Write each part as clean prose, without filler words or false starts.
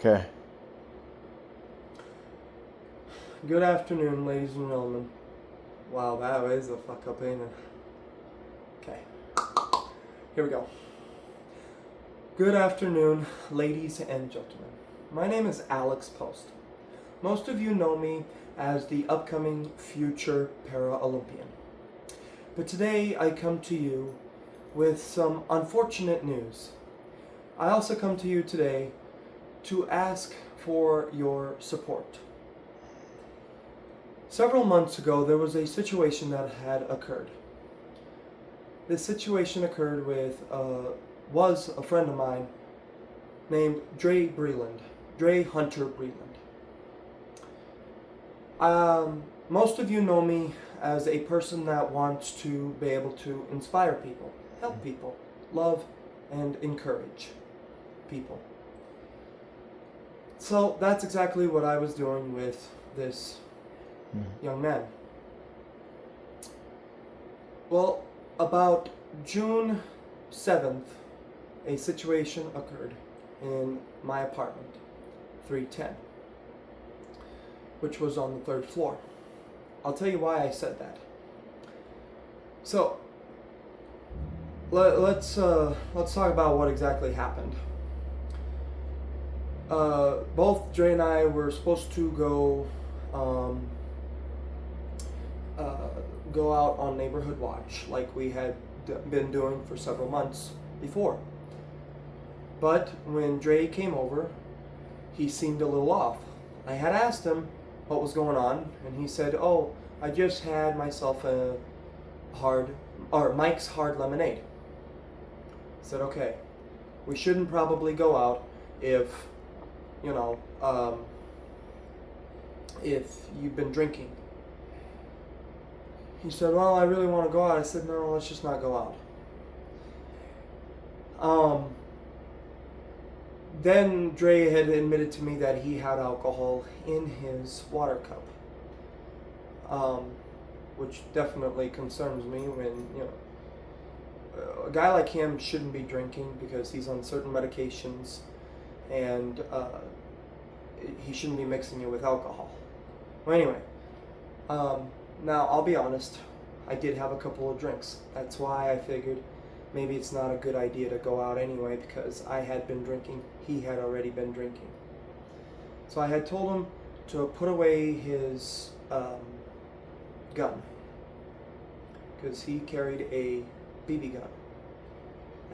Okay. Good afternoon, ladies and gentlemen. Wow, that is a fuck up, ain't it? Okay. Here we go. Good afternoon, ladies and gentlemen. My name is Alex Post. Most of you know me as the upcoming future Para-Olympian. But today I come to you with some unfortunate news. I also come to you today to ask for your support. Several months ago, there was a situation that had occurred. This situation occurred was a friend of mine named Dre Hunter Breland. Most of you know me as a person that wants to be able to inspire people, help people, love, and encourage people. So that's exactly what I was doing with this young man. Well, about June 7th, a situation occurred in my apartment, 310, which was on the 3rd floor. I'll tell you why I said that. So, let's talk about what exactly happened. Both Dre and I were supposed to go out on neighborhood watch like we had been doing for several months before. But when Dre came over, he seemed a little off. I had asked him what was going on, and he said, "Oh, I just had myself a Mike's Hard Lemonade." I said, "Okay, we shouldn't probably go out if you've been drinking." He said, "Well, I really want to go out." I said, "No, let's just not go out." Then Dre had admitted to me that he had alcohol in his water cup, which definitely concerns me when, a guy like him shouldn't be drinking because he's on certain medications, and he shouldn't be mixing it with alcohol. Well, anyway, now I'll be honest, I did have a couple of drinks. That's why I figured maybe it's not a good idea to go out anyway, because I had been drinking, he had already been drinking. So I had told him to put away his gun, because he carried a BB gun.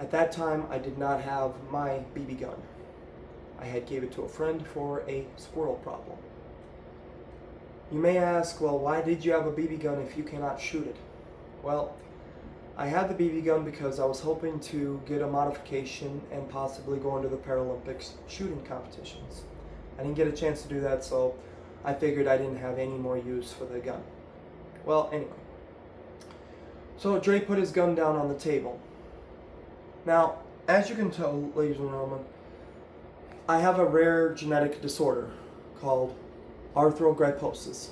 At that time, I did not have my BB gun. I had gave it to a friend for a squirrel problem. You may ask, well, why did you have a BB gun if you cannot shoot it? Well, I had the BB gun because I was hoping to get a modification and possibly go into the Paralympics shooting competitions. I didn't get a chance to do that, so I figured I didn't have any more use for the gun. Well, anyway. So Dre put his gun down on the table. Now, as you can tell, ladies and gentlemen, I have a rare genetic disorder called arthrogryposis.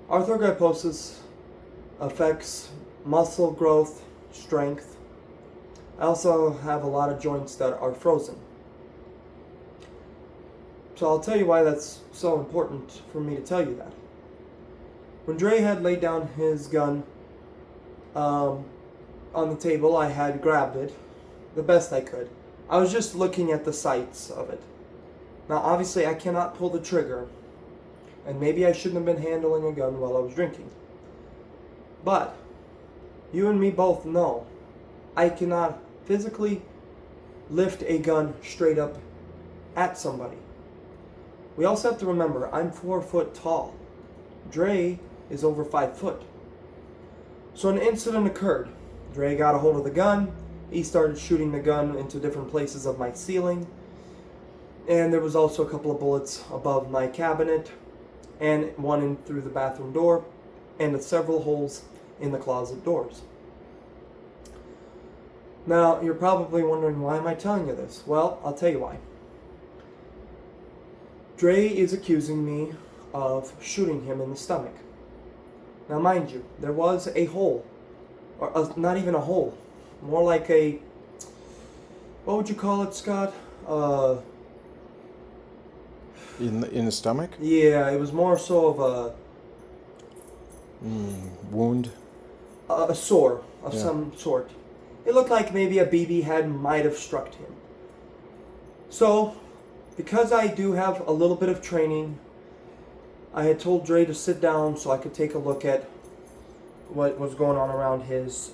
Arthrogryposis affects muscle growth, strength. I also have a lot of joints that are frozen. So I'll tell you why that's so important for me to tell you that. When Dre had laid down his gun on the table, I had grabbed it the best I could. I was just looking at the sights of it. Now, obviously, I cannot pull the trigger, and maybe I shouldn't have been handling a gun while I was drinking. But you and me both know I cannot physically lift a gun straight up at somebody. We also have to remember, I'm 4 foot tall. Dre is over 5 foot. So an incident occurred. Dre got a hold of the gun. He started shooting the gun into different places of my ceiling. And there was also a couple of bullets above my cabinet, and one in through the bathroom door, and several holes in the closet doors. Now, you're probably wondering, why am I telling you this? Well, I'll tell you why. Dre is accusing me of shooting him in the stomach. Now, mind you, there was a hole, or not even a hole, more like a, what would you call it, Scott? In the stomach? Yeah, it was more so of Wound? a sore of Yeah. some sort. It looked like maybe a BB head might have struck him. So, because I do have a little bit of training, I had told Dre to sit down so I could take a look at what was going on around his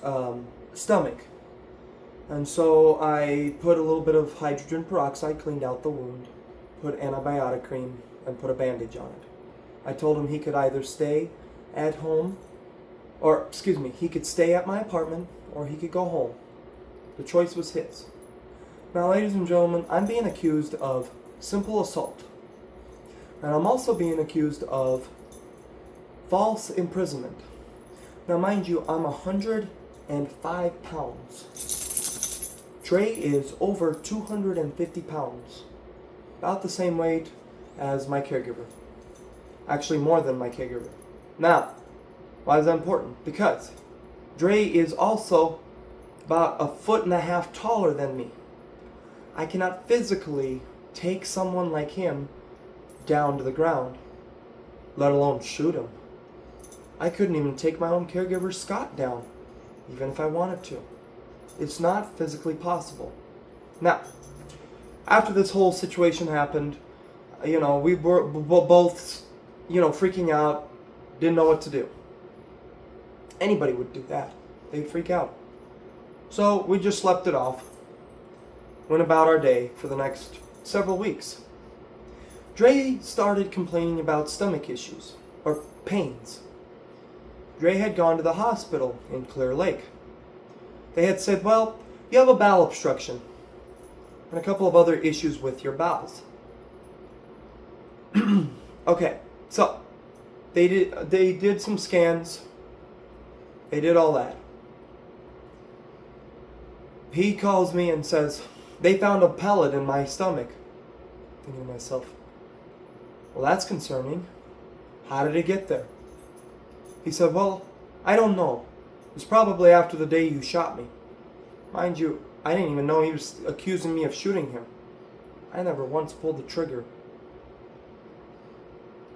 stomach. And so I put a little bit of hydrogen peroxide, cleaned out the wound, put antibiotic cream, and put a bandage on it. I told him he could either stay at home, or excuse me, he could stay at my apartment or he could go home. The choice was his. Now, ladies and gentlemen, I'm being accused of simple assault. And I'm also being accused of false imprisonment. Now, mind you, I'm 105 pounds. Dre is over 250 pounds. About the same weight as my caregiver. Actually, more than my caregiver. Now, why is that important? Because Dre is also about 1.5 feet taller than me. I cannot physically take someone like him down to the ground, let alone shoot him. I couldn't even take my own caregiver, Scott, down, even if I wanted to. It's not physically possible. Now, after this whole situation happened, we were both, freaking out, didn't know what to do. Anybody would do that. They'd freak out. So we just slept it off, went about our day for the next several weeks. Dre started complaining about stomach issues, or pains. Dre had gone to the hospital in Clear Lake. They had said, well, you have a bowel obstruction and a couple of other issues with your bowels. Okay, so they did some scans. They did all that. He calls me and says, they found a pellet in my stomach. Thinking to myself, well, that's concerning. How did it get there? He said, well, I don't know. It was probably after the day you shot me. Mind you, I didn't even know he was accusing me of shooting him. I never once pulled the trigger.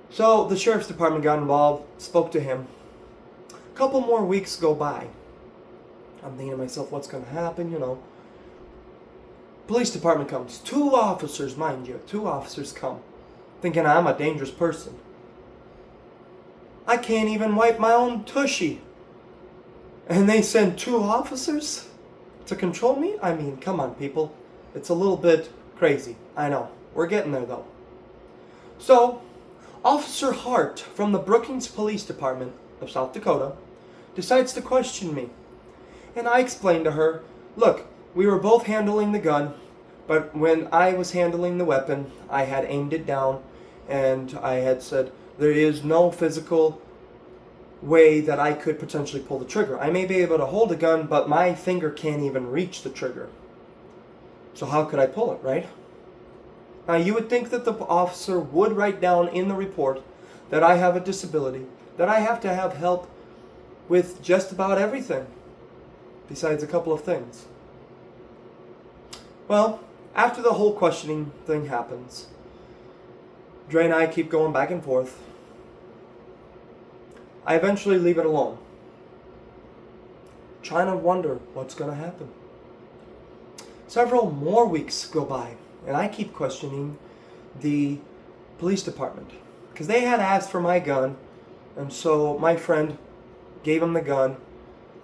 So the sheriff's department got involved, spoke to him. A couple more weeks go by. I'm thinking to myself, what's going to happen, Police department comes. 2 officers, mind you. 2 officers come. Thinking I'm a dangerous person. I can't even wipe my own tushy. And they send 2 officers to control me? I mean, come on, people. It's a little bit crazy. I know. We're getting there, though. So, Officer Hart from the Brookings Police Department of South Dakota decides to question me. And I explained to her, look, we were both handling the gun, but when I was handling the weapon, I had aimed it down, and I had said, there is no physical way that I could potentially pull the trigger. I may be able to hold a gun, but my finger can't even reach the trigger. So how could I pull it, right? Now, you would think that the officer would write down in the report that I have a disability, that I have to have help with just about everything, besides a couple of things. Well, after the whole questioning thing happens, Dre and I keep going back and forth. I eventually leave it alone, trying to wonder what's going to happen. Several more weeks go by, and I keep questioning the police department, because they had asked for my gun, and so my friend gave him the gun.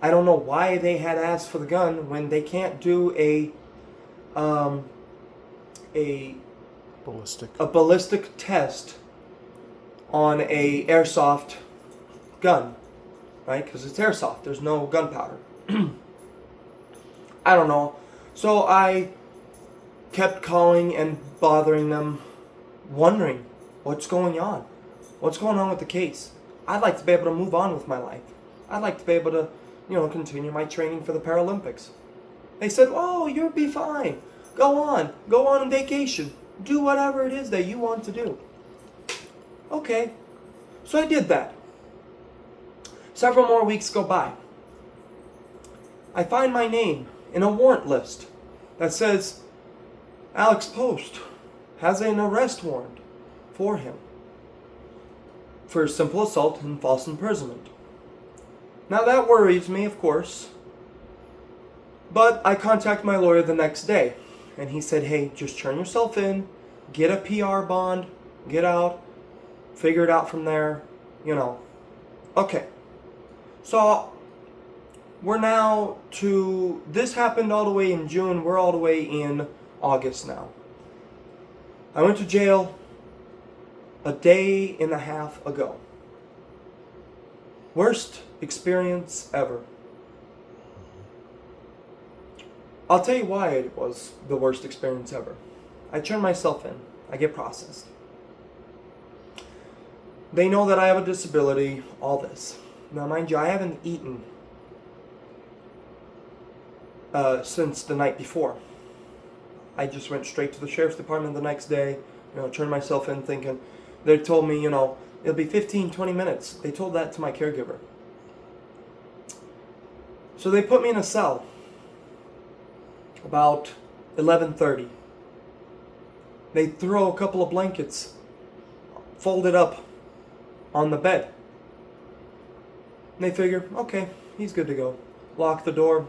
I don't know why they had asked for the gun when they can't do a ballistic test on a airsoft gun, right? Because it's airsoft. There's no gunpowder. I don't know. So I kept calling and bothering them, wondering what's going on. What's going on with the case? I'd like to be able to move on with my life. I'd like to be able to, continue my training for the Paralympics. They said, oh, you'll be fine. Go on vacation. Do whatever it is that you want to do. Okay. So I did that. Several more weeks go by. I find my name in a warrant list that says Alex Post has an arrest warrant for him for simple assault and false imprisonment. Now that worries me, of course, but I contacted my lawyer the next day, and he said, hey, just turn yourself in, get a PR bond, get out, figure it out from there, Okay, so we're now this happened all the way in June, we're all the way in August now. I went to jail a day and a half ago. Worst experience ever. I'll tell you why it was the worst experience ever. I turn myself in. I get processed. They know that I have a disability, all this. Now, mind you, I haven't eaten since the night before. I just went straight to the sheriff's department the next day, turned myself in thinking, they told me, it'll be 15, 20 minutes. They told that to my caregiver. So they put me in a cell about 11:30. They throw a couple of blankets folded up on the bed. And they figure, okay, he's good to go. Lock the door,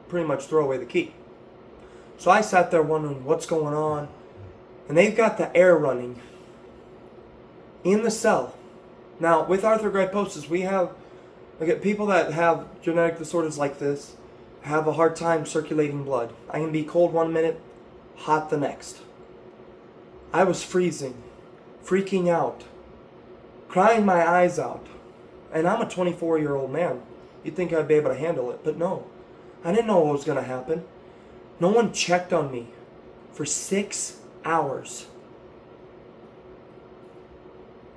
pretty much throw away the key. So I sat there wondering what's going on. And they've got the air running in the cell. Now, with arthrogryposis, we have people that have genetic disorders like this have a hard time circulating blood. I can be cold 1 minute, hot the next. I was freezing, freaking out, crying my eyes out. And I'm a 24-year-old man. You'd think I'd be able to handle it, but no. I didn't know what was going to happen. No one checked on me for 6 hours.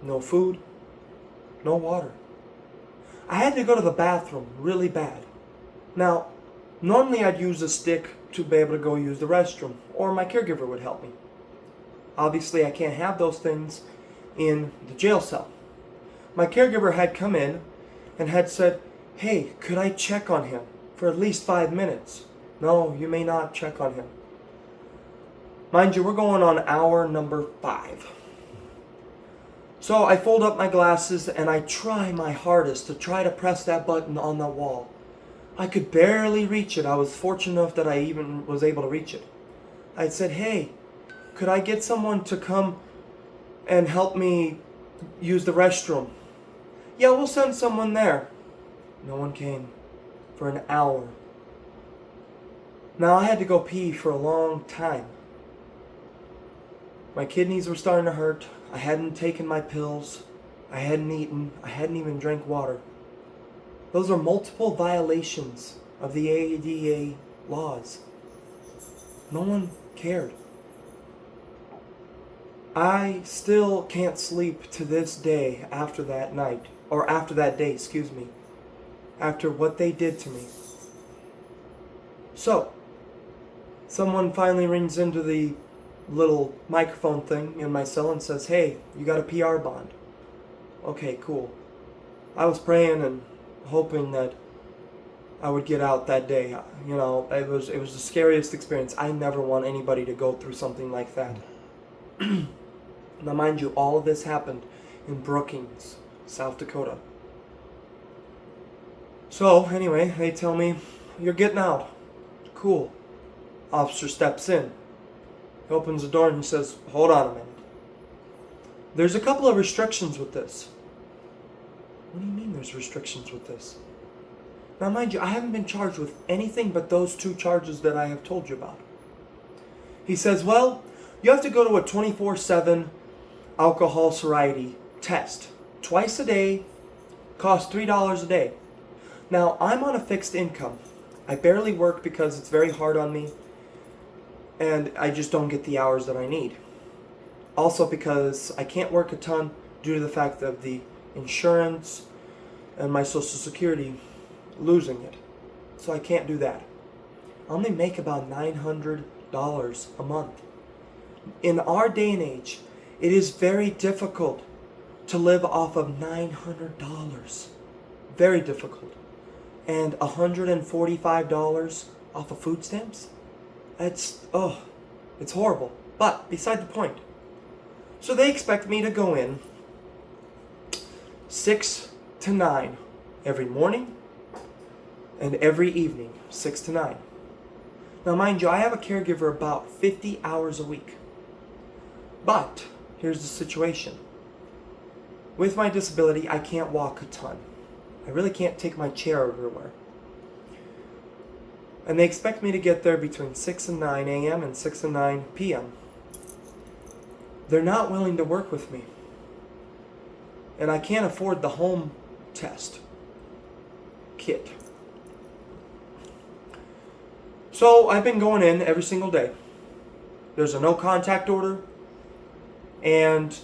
No food, no water. I had to go to the bathroom really bad. Now, normally I'd use a stick to be able to go use the restroom, or my caregiver would help me. Obviously, I can't have those things in the jail cell. My caregiver had come in and had said, hey, could I check on him for at least 5 minutes? No, you may not check on him. Mind you, we're going on hour number 5. So I fold up my glasses and I try my hardest to try to press that button on the wall. I could barely reach it. I was fortunate enough that I even was able to reach it. I said, hey, could I get someone to come and help me use the restroom? Yeah, we'll send someone there. No one came for an hour. Now I had to go pee for a long time. My kidneys were starting to hurt. I hadn't taken my pills. I hadn't eaten. I hadn't even drank water. Those are multiple violations of the ADA laws. No one cared. I still can't sleep to this day after that night, or after that day, after what they did to me. So, someone finally rings into the little microphone thing in my cell and says, hey, you got a PR bond. Okay, cool. I was praying and hoping that I would get out that day. It was the scariest experience. I never want anybody to go through something like that. Now, mind you, all of this happened in Brookings, South Dakota. So, anyway, they tell me, you're getting out. Cool. Officer steps in. He opens the door and he says, hold on a minute. There's a couple of restrictions with this. What do you mean there's restrictions with this? Now, mind you, I haven't been charged with anything but those 2 charges that I have told you about. He says, well, you have to go to a 24/7 alcohol sobriety test. Twice a day, costs $3 a day. Now, I'm on a fixed income. I barely work because it's very hard on me, and I just don't get the hours that I need. Also because I can't work a ton due to the fact of the insurance and my Social Security losing it. So I can't do that. I only make about $900 a month. In our day and age, it is very difficult to live off of $900. Very difficult. And $145 off of food stamps? It's horrible. But beside the point. So they expect me to go in 6 to 9 every morning and every evening, 6 to 9. Now, mind you, I have a caregiver about 50 hours a week. But here's the situation. With my disability, I can't walk a ton. I really can't take my chair everywhere. And they expect me to get there between 6 and 9 a.m. and 6 and 9 p.m. They're not willing to work with me. And I can't afford the home test kit. So I've been going in every single day. There's a no contact order, and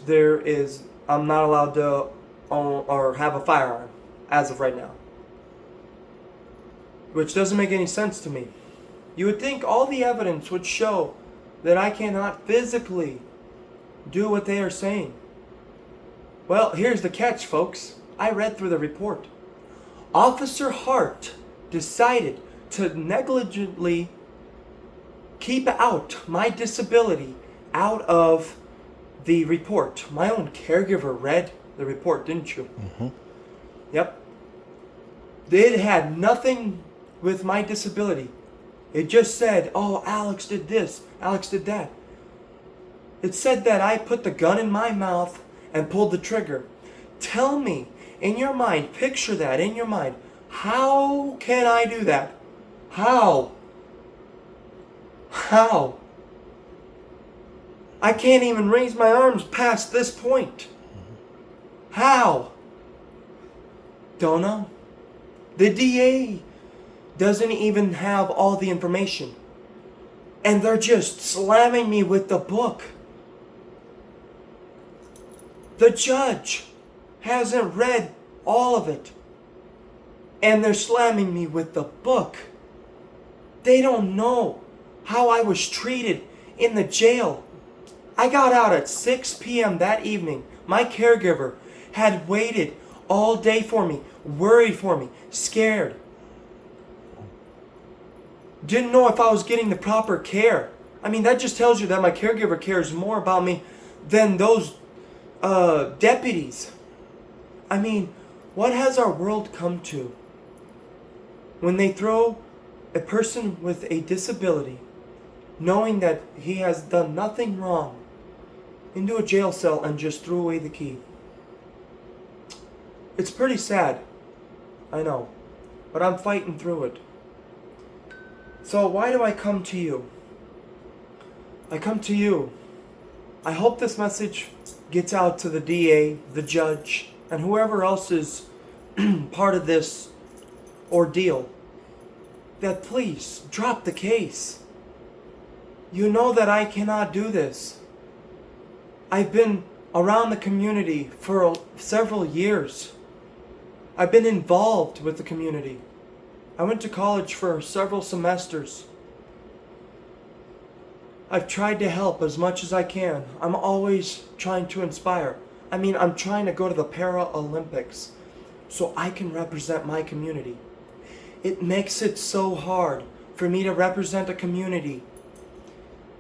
I'm not allowed to own or have a firearm as of right now. Which doesn't make any sense to me. You would think all the evidence would show that I cannot physically do what they are saying. Well, here's the catch, folks. I read through the report. Officer Hart decided to negligently keep out my disability out of the report. My own caregiver read the report, didn't you? Mm-hmm. Yep. It had nothing with my disability. It just said, oh, Alex did this, Alex did that. It said that I put the gun in my mouth and pulled the trigger. Tell me, in your mind, picture that in your mind. How can I do that? How? How? I can't even raise my arms past this point. How? Don't know. The DA doesn't even have all the information. And they're just slamming me with the book. The judge hasn't read all of it. And they're slamming me with the book. They don't know how I was treated in the jail. I got out at 6 p.m. that evening. My caregiver had waited all day for me, worried for me, scared. Didn't know if I was getting the proper care. I mean, that just tells you that my caregiver cares more about me than those deputies. I mean, what has our world come to? When they throw a person with a disability, knowing that he has done nothing wrong, into a jail cell and just threw away the key. It's pretty sad. I know. But I'm fighting through it. So why do I come to you? I come to you. I hope this message gets out to the DA, the judge, and whoever else is part of this ordeal. That please drop the case. You know that I cannot do this. I've been around the community for several years. I've been involved with the community. I went to college for several semesters. I've tried to help as much as I can. I'm always trying to inspire. I mean, I'm trying to go to the Paralympics so I can represent my community. It makes it so hard for me to represent a community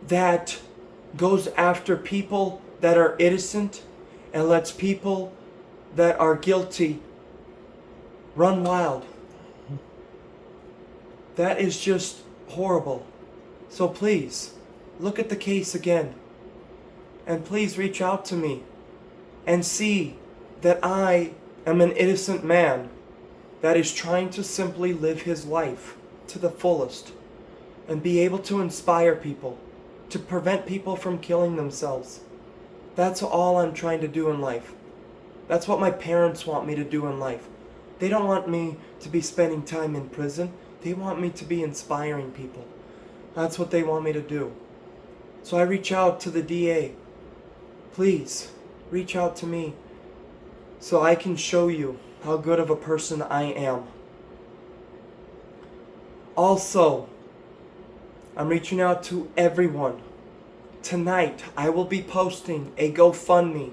that goes after people that are innocent and lets people that are guilty run wild. That is just horrible. So please, look at the case again. And please reach out to me and see that I am an innocent man that is trying to simply live his life to the fullest and be able to inspire people, to prevent people from killing themselves. That's all I'm trying to do in life. That's what my parents want me to do in life. They don't want me to be spending time in prison. They want me to be inspiring people. That's what they want me to do. So I reach out to the DA. Please, reach out to me so I can show you how good of a person I am. Also, I'm reaching out to everyone. Tonight, I will be posting a GoFundMe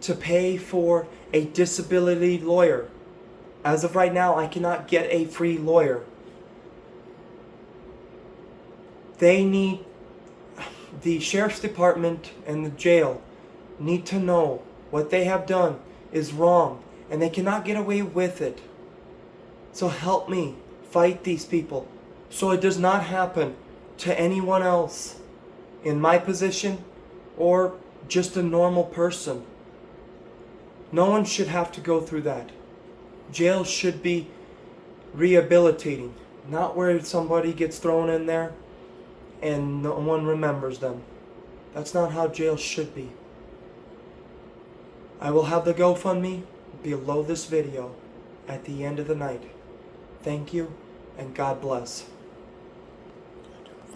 to pay for a disability lawyer. As of right now, I cannot get a free lawyer. They need, the sheriff's department and the jail need to know what they have done is wrong and they cannot get away with it. So help me fight these people so it does not happen to anyone else in my position or just a normal person. No one should have to go through that. Jail should be rehabilitating, not where somebody gets thrown in there and no one remembers them. That's not how jail should be. I will have the GoFundMe below this video at the end of the night. Thank you and God bless.